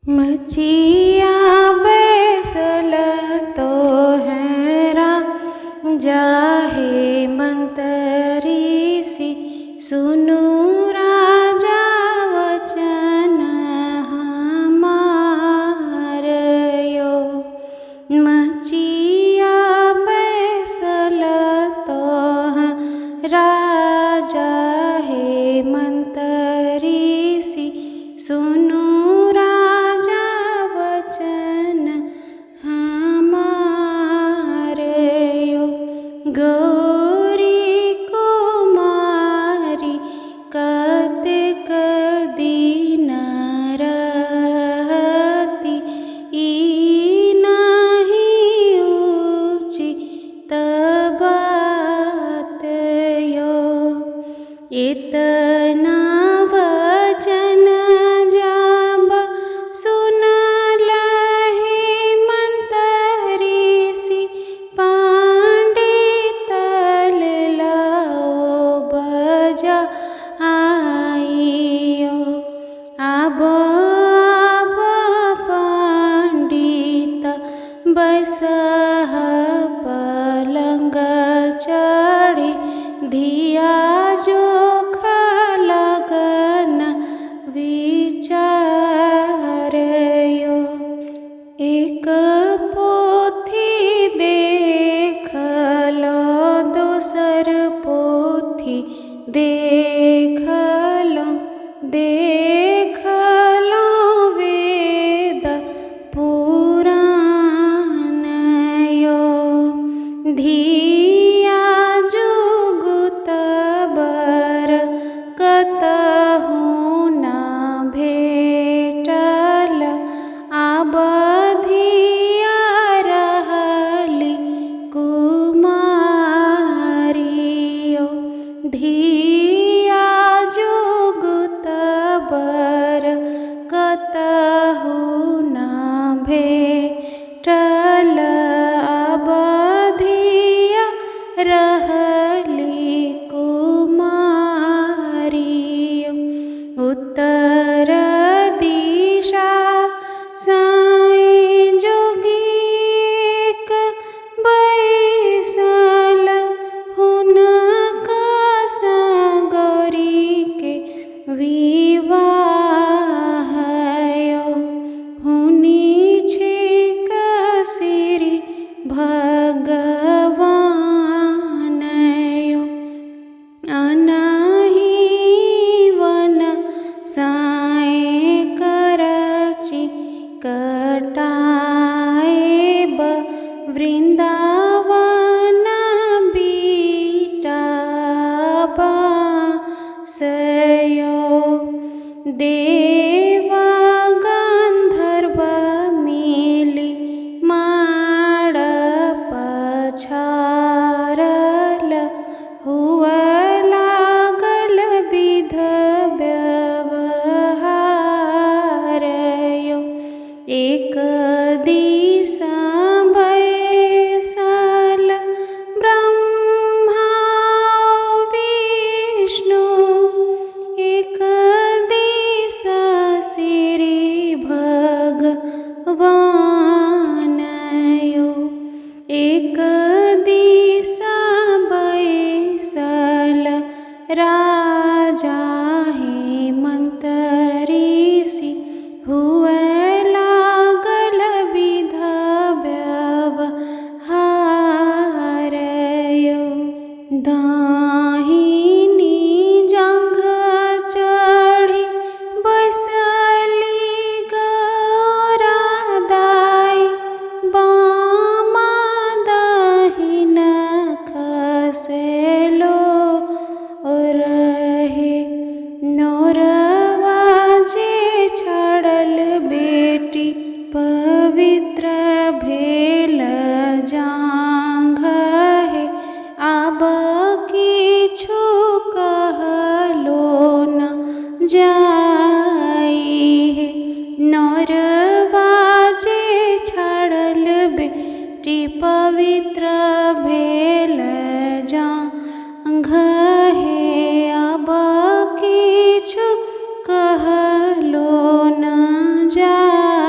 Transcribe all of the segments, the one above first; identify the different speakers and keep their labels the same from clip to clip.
Speaker 1: मचिया बैसल तो हैरा जाहे मंतरी सी, सुनु राजा वचन हमार यो। मचिया बैसल तो राजा है मंतरी सी, सुनु राजा वचन हमार यो। गौरी कुमारी कतेक दिन रहती, ई नहीं उचित बात यो। इतना वचन जब सुनलहि मंतरी सी, पंडित लेलाओ बजा आइयो। अब पंडित बैसह पलंग चढ़ी, धिया जोखा लगन विचारयो। एक पोथी देखलो, दोसर पोथी देखलो, देखलो वेद पुराण यो। धिया जुगुत बर कतहु न भेटल, आब धिया रहली कुमारियो। धिया जुगुत बर कतहु न भेटल, आब धिया रहली कुमारियो। उत्तर दिशा साईं जोगिक बैसल, हुनका गौरी के विवाह यो। हुनी छिक श्री भगवान यो। अनहि वन साएं करचि कटाएब, वृंदावन बीटा बाँसयो। देव गंधर्व मिली माड़ पछारल, हुआ लागल विध व्यवहार यो। एक दिशा बैसल ब्रह्मा विष्णु, एक दिशा श्री भगवान यो। एक दिशा बैसल राजा है मंतरी सी, हुए लागल विध व्यवहार यो। दाहिनी जंघ चढ़ी बैसली गौरा दाई, बामा दाहिन खसेलो रहे। नौरवा जे छड़ल बेटी, पवित्र भेल जांघ है, आब किछु कहलो न जाई है। नौरवा जे छड़ल बेटी, पवित्र भेल जांघ है, अब किछु कहलो न जाई।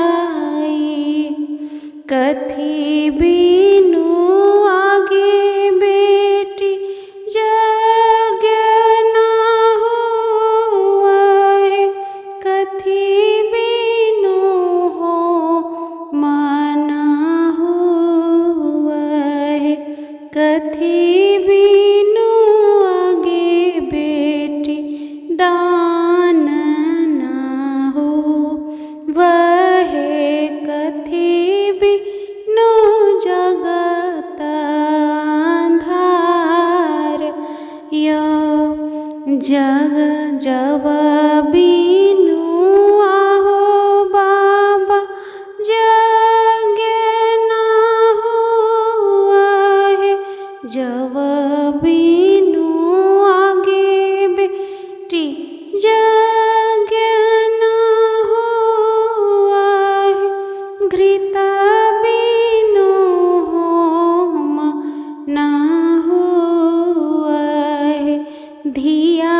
Speaker 1: धिया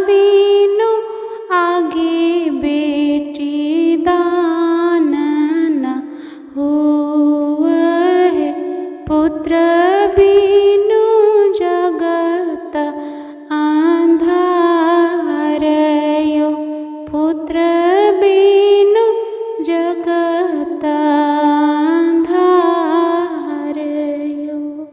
Speaker 1: बिनु आगे बेटी दान न होवै, पुत्र बिनु जगत अंधार यो, पुत्र